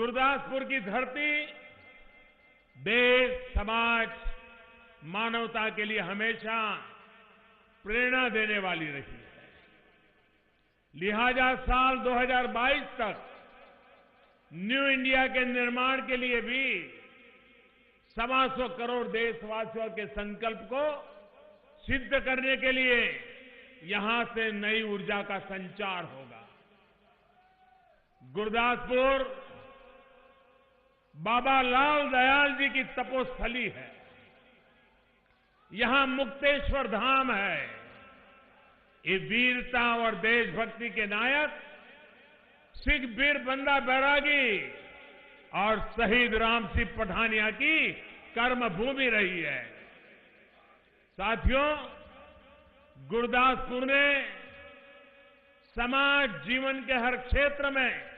गुरदासपुर की धरती देश, समाज, मानवता के लिए हमेशा प्रेरणा देने वाली रही है। लिहाजा साल 2022 तक न्यू इंडिया के निर्माण के लिए भी 125 करोड़ देशवासियों के संकल्प को सिद्ध करने के लिए यहां से नई ऊर्जा का संचार होगा। गुरदासपुर बाबा लाल दयाल जी की तपोस्थली है। यहां मुक्तेश्वर धाम है। ये वीरता और देशभक्ति के नायक सिख वीर बंदा बैरागी और शहीद राम सिंह पठानिया की कर्मभूमि रही है। साथियों, गुरदासपुर ने समाज जीवन के हर क्षेत्र में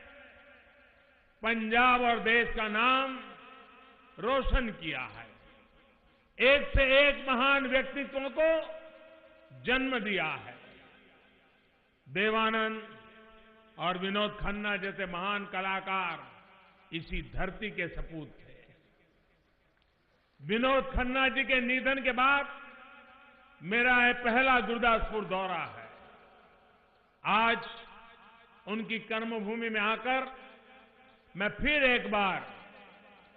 पंजाब और देश का नाम रोशन किया है। एक से एक महान व्यक्तित्वों को जन्म दिया है। देवानंद और विनोद खन्ना जैसे महान कलाकार इसी धरती के सपूत थे। विनोद खन्ना जी के निधन के बाद मेरा यह पहला गुरदासपुर दौरा है। आज उनकी कर्मभूमि में आकर मैं फिर एक बार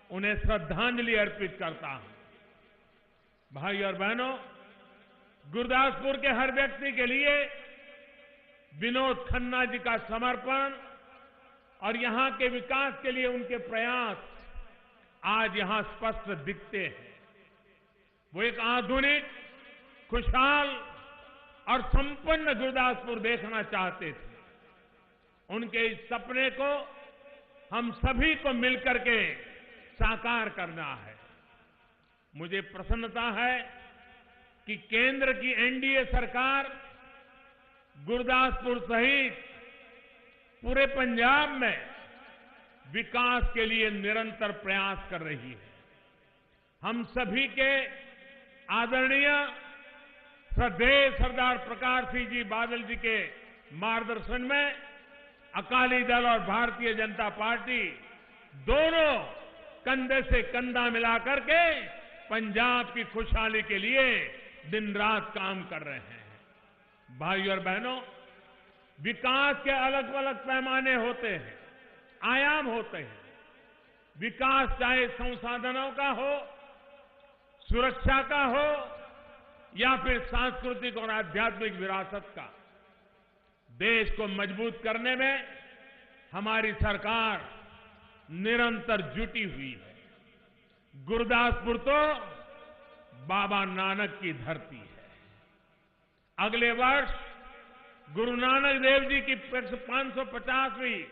उन्हें श्रद्धांजलि अर्पित करता हूं। भाई और बहनों, गुरदासपुर के हर व्यक्ति के लिए विनोद खन्ना जी का समर्पण और यहां के विकास के लिए उनके प्रयास आज यहां स्पष्ट दिखते हैं। वो एक आधुनिक, खुशहाल और संपन्न गुरदासपुर देखना चाहते थे। उनके इस सपने को हम सभी को मिलकर के साकार करना है। मुझे प्रसन्नता है कि केंद्र की एनडीए सरकार गुरदासपुर सहित पूरे पंजाब में विकास के लिए निरंतर प्रयास कर रही है। हम सभी के आदरणीय श्रद्धेय सरदार प्रकाश सिंह जी बादल जी के मार्गदर्शन में अकाली दल और भारतीय जनता पार्टी दोनों कंधे से कंधा मिलाकर के पंजाब की खुशहाली के लिए दिन रात काम कर रहे हैं। भाई और बहनों, विकास के अलग अलग पैमाने होते हैं, आयाम होते हैं। विकास चाहे संसाधनों का हो, सुरक्षा का हो या फिर सांस्कृतिक और आध्यात्मिक विरासत का। देश को मजबूत करने में हमारी सरकार निरंतर जुटी हुई है। गुरदासपुर तो बाबा नानक की धरती है। अगले वर्ष गुरु नानक देव जी की 550वीं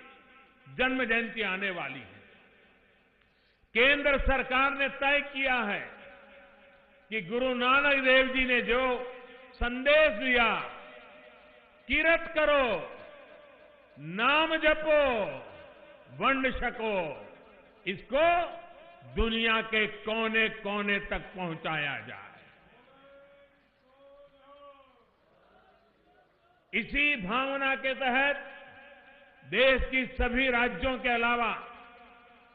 जन्म जयंती आने वाली है। केंद्र सरकार ने तय किया है कि गुरु नानक देव जी ने जो संदेश दिया, किरत करो, नाम जपो, वंड छको, इसको दुनिया के कोने कोने तक पहुंचाया जाए। इसी भावना के तहत देश की सभी राज्यों के अलावा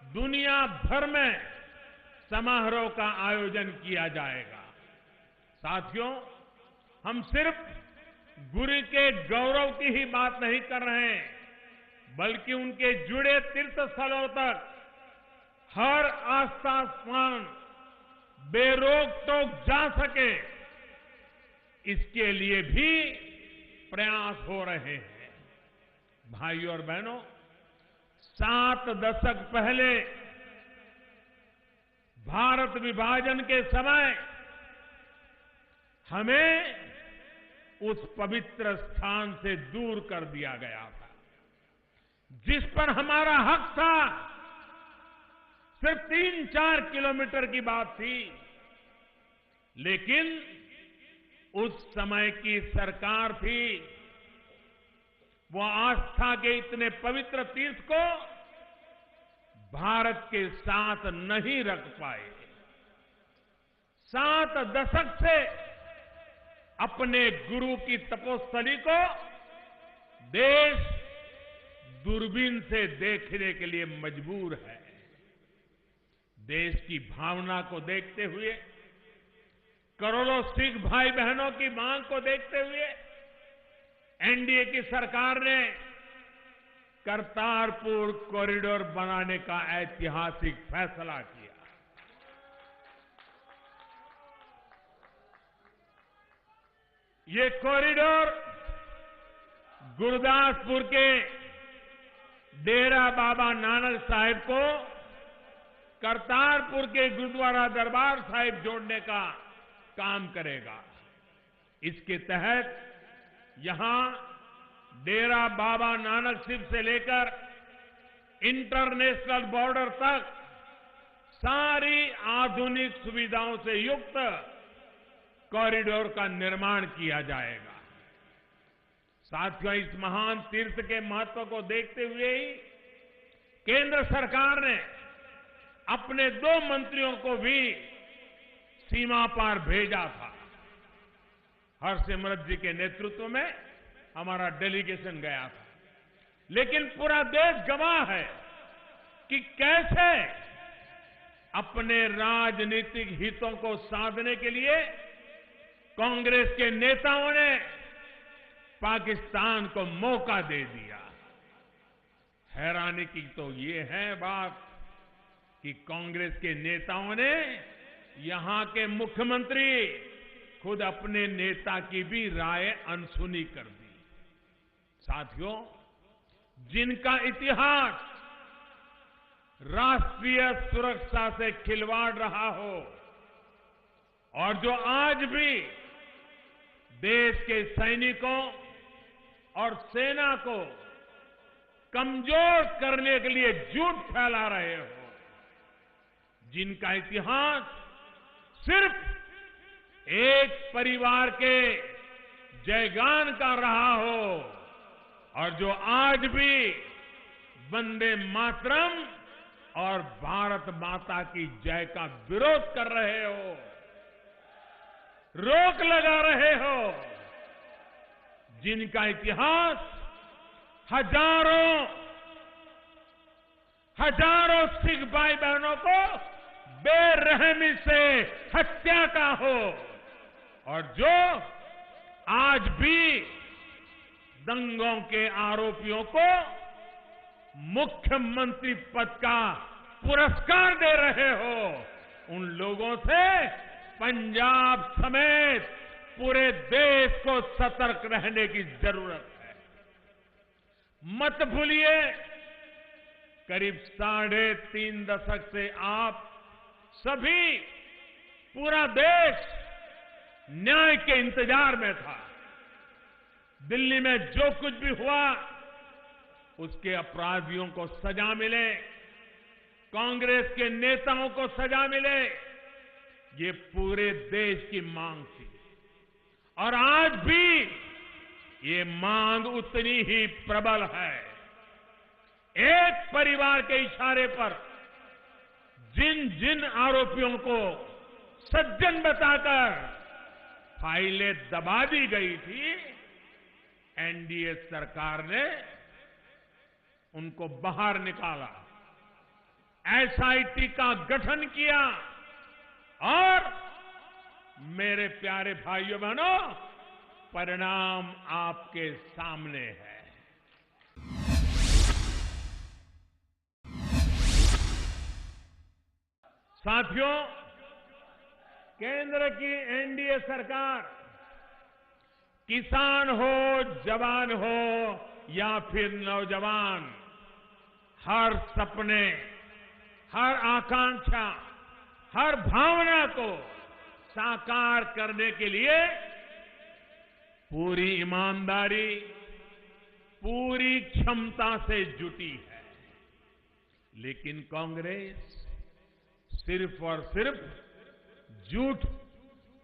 दुनिया भर में समारोह का आयोजन किया जाएगा। साथियों, हम सिर्फ गुरु के गौरव की ही बात नहीं कर रहे हैं, बल्कि उनके जुड़े तीर्थ स्थलों तक हर आस्था स्थान बेरोक टोक जा सके, इसके लिए भी प्रयास हो रहे हैं। भाई और बहनों, 7 दशक पहले भारत विभाजन के समय हमें उस पवित्र स्थान से दूर कर दिया गया था, जिस पर हमारा हक था। सिर्फ 3-4 किलोमीटर की बात थी, लेकिन उस समय की सरकार थी, वो आस्था के इतने पवित्र तीर्थ को भारत के साथ नहीं रख पाए। 7 दशक से अपने गुरु की तपोस्थली को देश, दूरबीन से देखने के लिए मजबूर है। देश की भावना को देखते हुए, करोड़ों सिख भाई बहनों की मांग को देखते हुए एनडीए की सरकार ने करतारपुर कॉरिडोर बनाने का ऐतिहासिक फैसला किया। ये कॉरिडोर गुरदासपुर के डेरा बाबा नानक साहिब को करतारपुर के गुरुद्वारा दरबार साहिब जोड़ने का काम करेगा। इसके तहत यहां डेरा बाबा नानक साहिब से लेकर इंटरनेशनल बॉर्डर तक सारी आधुनिक सुविधाओं से युक्त कॉरिडोर का निर्माण किया जाएगा। साथियों, इस महान तीर्थ के महत्व को देखते हुए ही केंद्र सरकार ने अपने 2 मंत्रियों को भी सीमा पार भेजा था। हरसिमरत जी के नेतृत्व में हमारा डेलीगेशन गया था, लेकिन पूरा देश गवाह है कि कैसे अपने राजनीतिक हितों को साधने के लिए कांग्रेस के नेताओं ने पाकिस्तान को मौका दे दिया। हैरानी की तो ये है बात कि कांग्रेस के नेताओं ने यहां के मुख्यमंत्री खुद अपने नेता की भी राय अनसुनी कर दी। साथियों, जिनका इतिहास राष्ट्रीय सुरक्षा से खिलवाड़ रहा हो और जो आज भी देश के सैनिकों और सेना को कमजोर करने के लिए झूठ फैला रहे हो, जिनका इतिहास सिर्फ एक परिवार के जयगान का रहा हो और जो आज भी वंदे मातरम और भारत माता की जय का विरोध कर रहे हो, रोक लगा रहे हो, जिनका इतिहास हजारों सिख भाई बहनों को बेरहमी से हत्या का हो और जो आज भी दंगों के आरोपियों को मुख्यमंत्री पद का पुरस्कार दे रहे हो, उन लोगों से पंजाब समेत पूरे देश को सतर्क रहने की जरूरत है। मत भूलिए, करीब 3.5 दशक से आप सभी, पूरा देश न्याय के इंतजार में था। दिल्ली में जो कुछ भी हुआ उसके अपराधियों को सजा मिले, कांग्रेस के नेताओं को सजा मिले, ये पूरे देश की मांग थी और आज भी ये मांग उतनी ही प्रबल है। एक परिवार के इशारे पर जिन जिन आरोपियों को सज्जन बताकर फाइलें दबा दी गई थी, एनडीए सरकार ने उनको बाहर निकाला, एसआईटी का गठन किया और मेरे प्यारे भाइयों बहनों, परिणाम आपके सामने है। साथियों, केंद्र की एनडीए सरकार किसान हो, जवान हो या फिर नौजवान, हर सपने, हर आकांक्षा, हर भावना को साकार करने के लिए पूरी ईमानदारी, पूरी क्षमता से जुटी है। लेकिन कांग्रेस सिर्फ और सिर्फ झूठ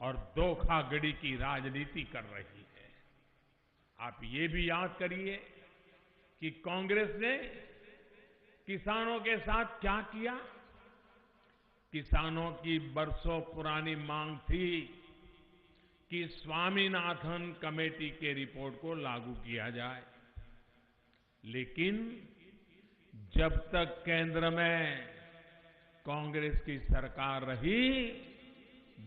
और धोखाधड़ी की राजनीति कर रही है। आप ये भी याद करिए कि कांग्रेस ने किसानों के साथ क्या किया। किसानों की बरसों पुरानी मांग थी कि स्वामीनाथन कमेटी के रिपोर्ट को लागू किया जाए, लेकिन जब तक केंद्र में कांग्रेस की सरकार रही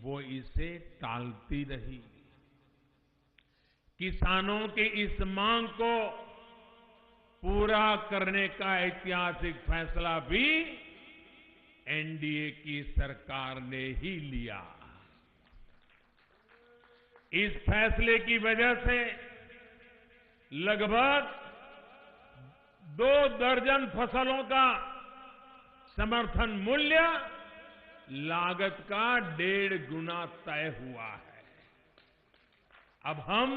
वो इसे टालती रही। किसानों की इस मांग को पूरा करने का ऐतिहासिक फैसला भी एनडीए की सरकार ने ही लिया। इस फैसले की वजह से लगभग 2 दर्जन फसलों का समर्थन मूल्य लागत का 1.5 गुना तय हुआ है। अब हम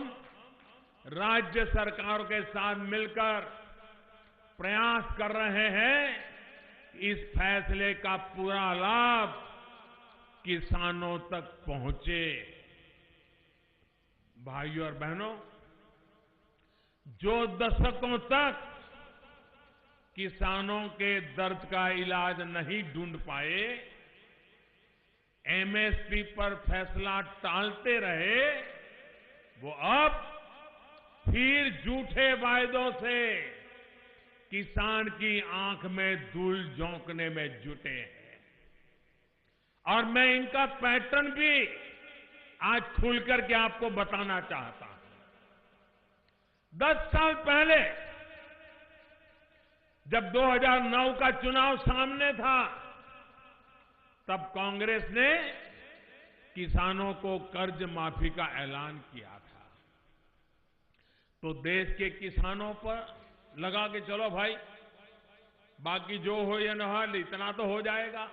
राज्य सरकारों के साथ मिलकर प्रयास कर रहे हैं कि इस फैसले का पूरा लाभ किसानों तक पहुंचे। भाइयों और बहनों, जो दशकों तक किसानों के दर्द का इलाज नहीं ढूंढ पाए, एमएसपी पर फैसला टालते रहे, वो अब फिर झूठे वायदों से किसान की आंख में धूल झोंकने में जुटे हैं। और मैं इनका पैटर्न भी आज खुलकर के आपको बताना चाहता हूं। 10 साल पहले जब 2009 का चुनाव सामने था, तब कांग्रेस ने किसानों को कर्ज माफी का ऐलान किया था। तो देश के किसानों पर लगा कि चलो भाई, बाकी जो हो या न हो, इतना तो हो जाएगा।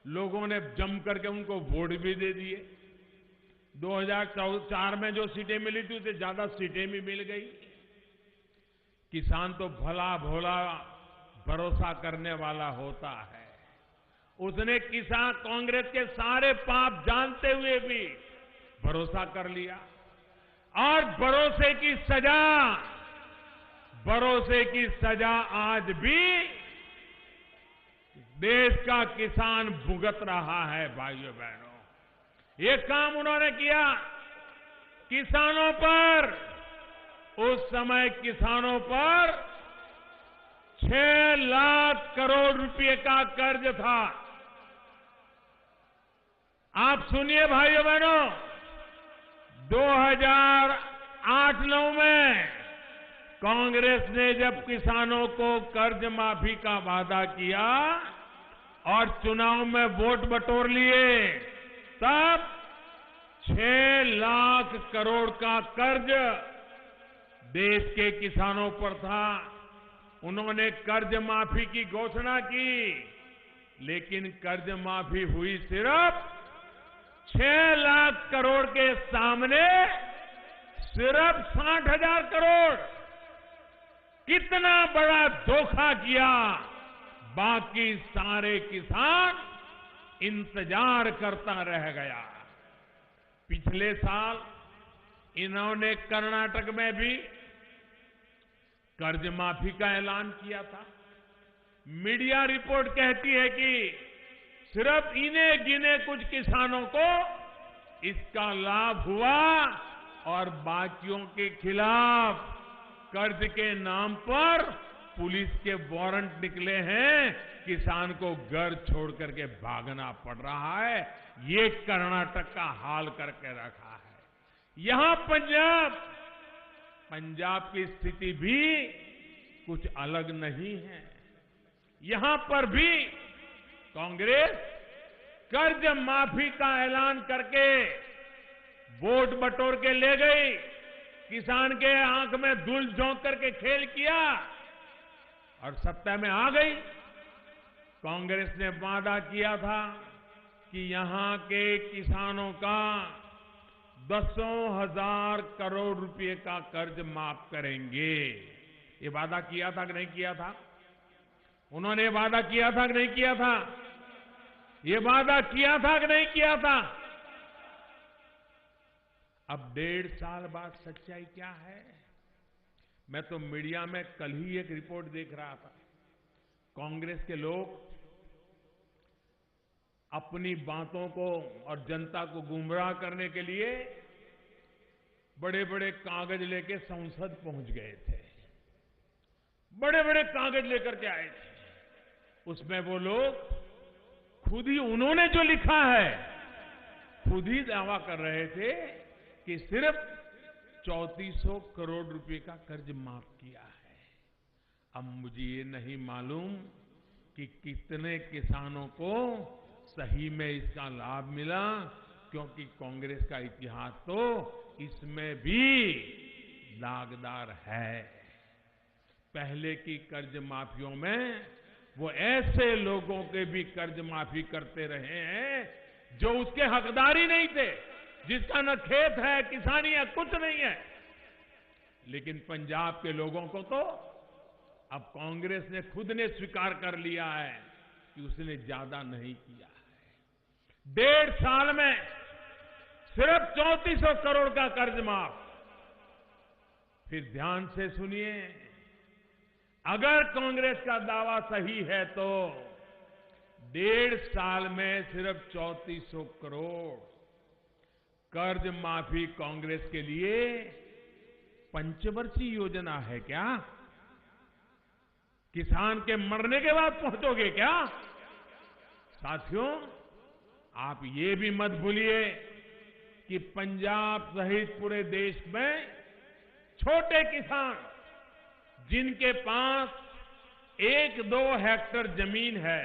लोगों ने जम करके उनको वोट भी दे दिए। 2004 में जो सीटें मिली थी उससे ज्यादा सीटें भी मिल गई। किसान तो भला भोला भरोसा करने वाला होता है। उसने किसान कांग्रेस के सारे पाप जानते हुए भी भरोसा कर लिया। और भरोसे की सजा आज भी देश का किसान भुगत रहा है। भाइयों बहनों, ये काम उन्होंने किया किसानों पर। उस समय किसानों पर 6 लाख करोड़ रुपए का कर्ज था। आप सुनिए भाइयों बहनों, 2008-9 में कांग्रेस ने जब किसानों को कर्ज माफी का वादा किया और चुनाव में वोट बटोर लिए, तब 6 लाख करोड़ का कर्ज देश के किसानों पर था। उन्होंने कर्ज माफी की घोषणा की, लेकिन कर्ज माफी हुई सिर्फ 6 लाख करोड़ के सामने सिर्फ 60,000 करोड़। कितना बड़ा धोखा किया। बाकी सारे किसान इंतजार करता रह गया। पिछले साल इन्होंने कर्नाटक में भी कर्ज माफी का ऐलान किया था। मीडिया रिपोर्ट कहती है कि सिर्फ इन्हें गिने कुछ किसानों को इसका लाभ हुआ और बाकियों के खिलाफ कर्ज के नाम पर पुलिस के वारंट निकले हैं। किसान को घर छोड़ करके भागना पड़ रहा है। ये कर्नाटक का हाल करके रखा है। यहां पंजाब की स्थिति भी कुछ अलग नहीं है। यहां पर भी कांग्रेस कर्ज माफी का ऐलान करके वोट बटोर के ले गई। किसान के आंख में धूल झोंक करके खेल किया और सत्ता में आ गई। कांग्रेस ने वादा किया था कि यहां के किसानों का 10,000 करोड़ रुपए का कर्ज माफ करेंगे। ये वादा किया था कि नहीं किया था? उन्होंने वादा किया था कि नहीं किया था? ये वादा किया था कि नहीं किया था? अब 1.5 साल बाद सच्चाई क्या है? मैं तो मीडिया में कल ही एक रिपोर्ट देख रहा था। कांग्रेस के लोग अपनी बातों को और जनता को गुमराह करने के लिए बड़े बड़े कागज लेके संसद पहुंच गए थे। बड़े बड़े कागज लेकर के आए थे। उसमें वो लोग खुद ही उन्होंने जो लिखा है खुद ही दावा कर रहे थे कि सिर्फ 3400 करोड़ रुपए का कर्ज माफ किया है। अब मुझे ये नहीं मालूम कि कितने किसानों को सही में इसका लाभ मिला, क्योंकि कांग्रेस का इतिहास तो इसमें भी दागदार है। पहले की कर्ज माफियों में वो ऐसे लोगों के भी कर्ज माफी करते रहे हैं जो उसके हकदार ही नहीं थे, जिसका न खेत है, किसानी है, कुछ नहीं है। लेकिन पंजाब के लोगों को तो अब कांग्रेस ने खुद ने स्वीकार कर लिया है कि उसने ज्यादा नहीं किया है। 1.5 साल में सिर्फ 3400 करोड़ का कर्ज माफ। फिर ध्यान से सुनिए, अगर कांग्रेस का दावा सही है तो 1.5 साल में सिर्फ 3400 करोड़ कर्ज माफी कांग्रेस के लिए पंचवर्षीय योजना है क्या? किसान के मरने के बाद पहुंचोगे क्या? साथियों, आप ये भी मत भूलिए कि पंजाब सहित पूरे देश में छोटे किसान जिनके पास 1-2 हेक्टेयर जमीन है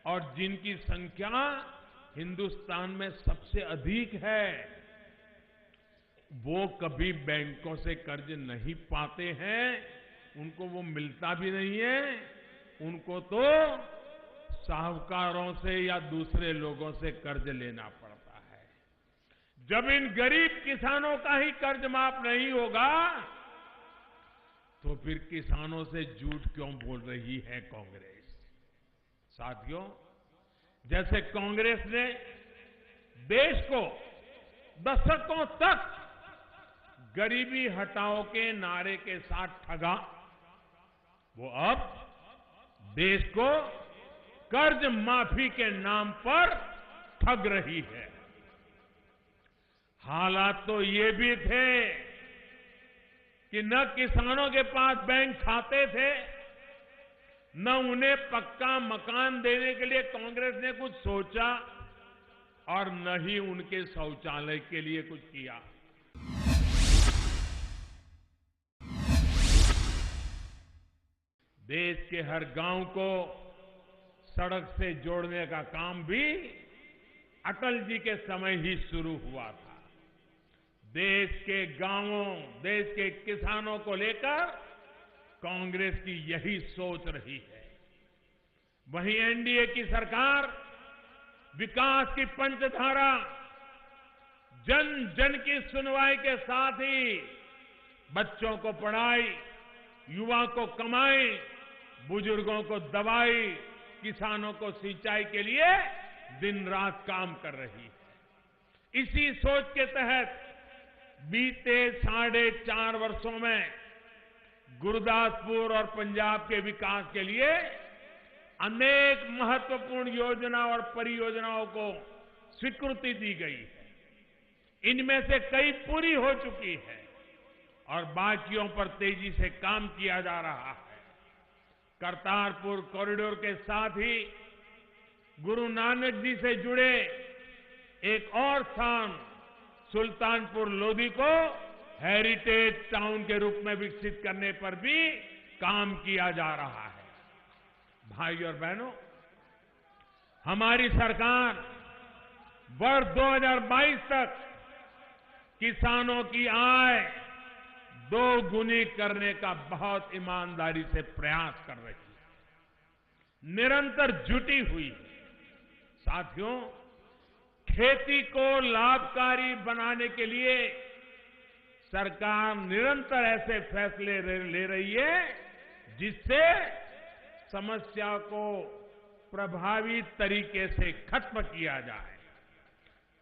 और जिनकी संख्या हिंदुस्तान में सबसे अधिक है, वो कभी बैंकों से कर्ज नहीं पाते हैं, उनको वो मिलता भी नहीं है। उनको तो साहूकारों से या दूसरे लोगों से कर्ज लेना पड़ता है। जब इन गरीब किसानों का ही कर्ज माफ नहीं होगा तो फिर किसानों से झूठ क्यों बोल रही है कांग्रेस? साथियों, जैसे कांग्रेस ने देश को दशकों तक गरीबी हटाओ के नारे के साथ ठगा, वो अब देश को कर्ज माफी के नाम पर ठग रही है। हालात तो ये भी थे कि न किसानों के पास बैंक खाते थे, न उन्हें पक्का मकान देने के लिए कांग्रेस ने कुछ सोचा और न ही उनके शौचालय के लिए कुछ किया। देश के हर गांव को सड़क से जोड़ने का काम भी अटल जी के समय ही शुरू हुआ था। देश के गांवों, देश के किसानों को लेकर कांग्रेस की यही सोच रही है। वहीं एनडीए की सरकार विकास की पंचधारा, जन जन की सुनवाई के साथ ही बच्चों को पढ़ाई, युवा को कमाई, बुजुर्गों को दवाई, किसानों को सिंचाई के लिए दिन रात काम कर रही है। इसी सोच के तहत बीते 4.5 वर्षों में गुरदासपुर और पंजाब के विकास के लिए अनेक महत्वपूर्ण योजना और परियोजनाओं को स्वीकृति दी गई है। इनमें से कई पूरी हो चुकी है और बाकियों पर तेजी से काम किया जा रहा है। करतारपुर कॉरिडोर के साथ ही गुरु नानक जी से जुड़े एक और स्थान सुल्तानपुर लोधी को हेरिटेज टाउन के रूप में विकसित करने पर भी काम किया जा रहा है। भाई और बहनों, हमारी सरकार वर्ष 2022 तक किसानों की आय 2 गुनी करने का बहुत ईमानदारी से प्रयास कर रही है, निरंतर जुटी हुई है। साथियों, खेती को लाभकारी बनाने के लिए सरकार निरंतर ऐसे फैसले ले रही है जिससे समस्या को प्रभावी तरीके से खत्म किया जाए।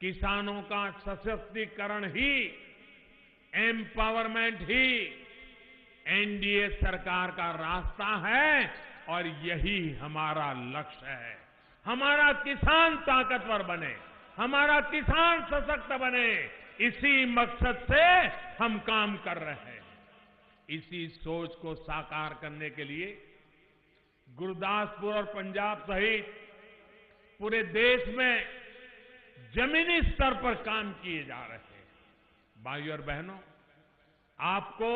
किसानों का सशक्तिकरण ही, एम्पावरमेंट ही एनडीए सरकार का रास्ता है और यही हमारा लक्ष्य है। हमारा किसान ताकतवर बने, हमारा किसान सशक्त बने, इसी मकसद से हम काम कर रहे हैं। इसी सोच को साकार करने के लिए गुरदासपुर और पंजाब सहित पूरे देश में जमीनी स्तर पर काम किए जा रहे हैं। भाइयों और बहनों, आपको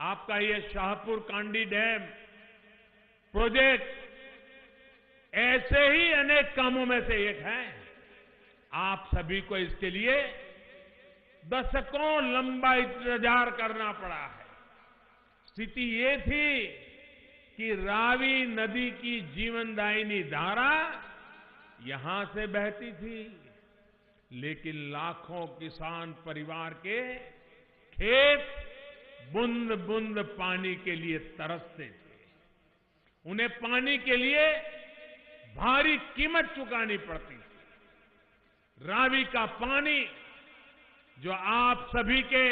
आपका ये शाहपुर कांडी डैम प्रोजेक्ट ऐसे ही अनेक कामों में से एक है। आप सभी को इसके लिए दशकों लंबा इंतजार करना पड़ा है। स्थिति ये थी कि रावी नदी की जीवनदायिनी धारा यहां से बहती थी, लेकिन लाखों किसान परिवार के खेत बूंद बूंद पानी के लिए तरसते थे। उन्हें पानी के लिए भारी कीमत चुकानी पड़ती थी। रावी का पानी जो आप सभी के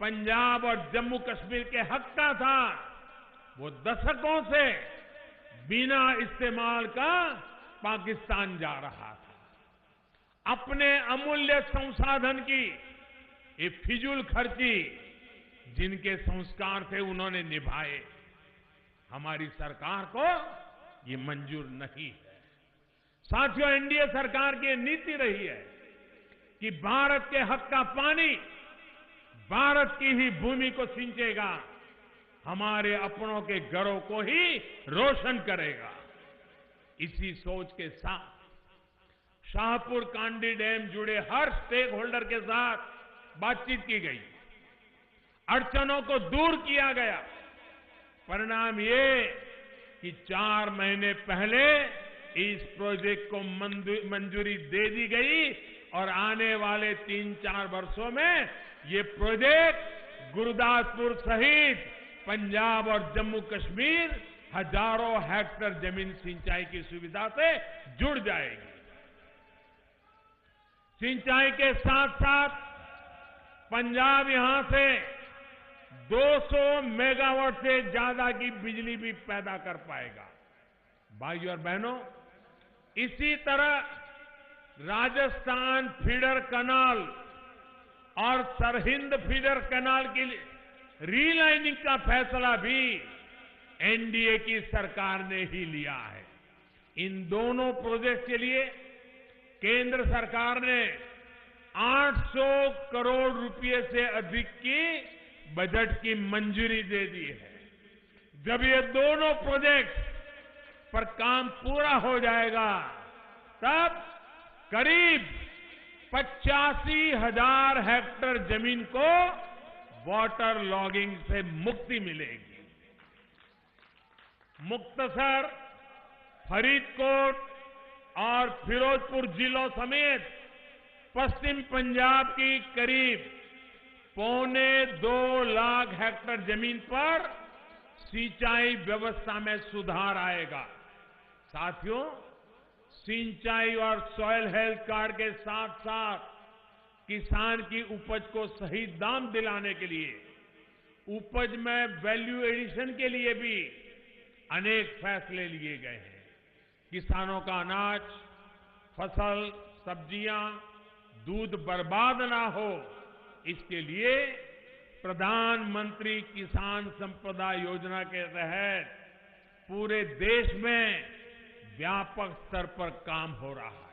पंजाब और जम्मू कश्मीर के हक का था, वो दशकों से बिना इस्तेमाल का पाकिस्तान जा रहा था। अपने अमूल्य संसाधन की ये फिजूल खर्ची जिनके संस्कार थे उन्होंने निभाए। हमारी सरकार को ये मंजूर नहीं है। साथियों, एनडीए सरकार की नीति रही है कि भारत के हक का पानी भारत की ही भूमि को सिंचेगा, हमारे अपनों के घरों को ही रोशन करेगा। इसी सोच के साथ शाहपुर कांडी डैम जुड़े हर स्टेक होल्डर के साथ बातचीत की गई, अड़चनों को दूर किया गया। परिणाम ये कि 4 महीने पहले इस प्रोजेक्ट को मंजूरी दे दी गई और आने वाले 3-4 वर्षों में ये प्रोजेक्ट गुरदासपुर सहित पंजाब और जम्मू कश्मीर हजारों हेक्टेयर जमीन सिंचाई की सुविधा से जुड़ जाएगी। सिंचाई के साथ साथ पंजाब यहां से 200 मेगावाट से ज्यादा की बिजली भी पैदा कर पाएगा। भाइयों और बहनों, इसी तरह राजस्थान फीडर कनाल और सरहिंद फीडर कनाल की रीलाइनिंग का फैसला भी एनडीए की सरकार ने ही लिया है। इन दोनों प्रोजेक्ट के लिए केंद्र सरकार ने 800 करोड़ रुपए से अधिक की बजट की मंजूरी दे दी है। जब ये दोनों प्रोजेक्ट पर काम पूरा हो जाएगा, तब करीब 85,000 हेक्टेयर जमीन को वाटर लॉगिंग से मुक्ति मिलेगी। मुक्तसर, फरीदकोट और फिरोजपुर जिलों समेत पश्चिम पंजाब की करीब 2.25 लाख हेक्टेयर जमीन पर सिंचाई व्यवस्था में सुधार आएगा। साथियों, सिंचाई और सॉइल हेल्थ कार्ड के साथ साथ किसान की उपज को सही दाम दिलाने के लिए, उपज में वैल्यू एडिशन के लिए भी अनेक फैसले लिए गए हैं। किसानों का अनाज, फसल, सब्जियां, दूध बर्बाद ना हो, इसके लिए प्रधानमंत्री किसान संपदा योजना के तहत पूरे देश में व्यापक स्तर पर काम हो रहा है।